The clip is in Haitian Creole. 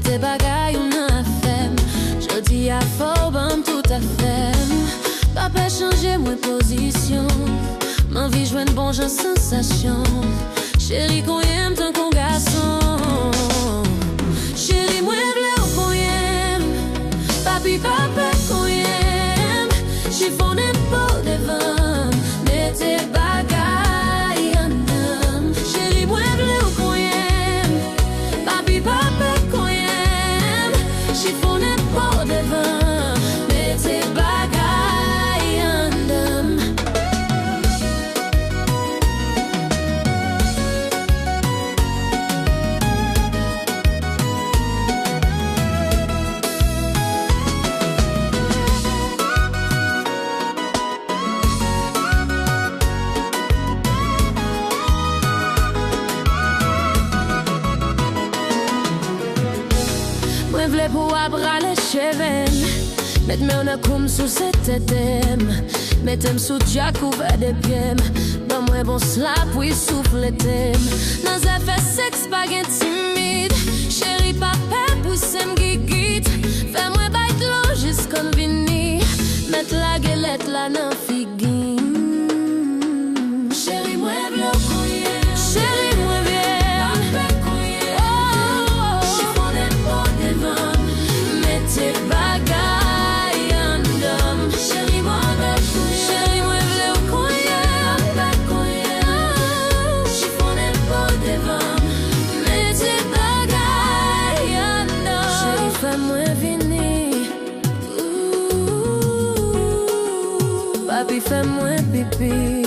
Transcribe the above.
Mette bagay ou nan fem. Jodi a fo bam tout a fem. Pa pe chanje mwen posisyon. M'envie jwenn bon jan sensasyon. Chéri kon yem tan kon gason. Chéri mwen vle ou kon yem. Papi pape kon yem. Chifonen pou devan. Mette bagay an nam. Chéri mwen vle ou kon yem. Papi pape kon yem. Chifonen pou devan. Mette bagay an nam. Mwen vle pou abrale cheven. Met men an koum sou se tetem. Metem sou dia kouve de piem. Ban mwen bon slap ou soufletem. Nan zafè seks pa gen timide. Chéri pa pe pousem gigit. Fè mwen bayt lo jis kon vini. Met la gelet la nan figin. Chéri mwen vle ou kon yem. Chéri mwen vyen. Pape kon yem. Chifonen pou devan. Mette bagay an dam. Chéri mwen vle kon yem. Chéri mwen vle ou kon yem. Pape kon yem. Chifonen pou devan. Mette bagay an dam. Chéri fè mwen vini. Papi fè mwen pipi.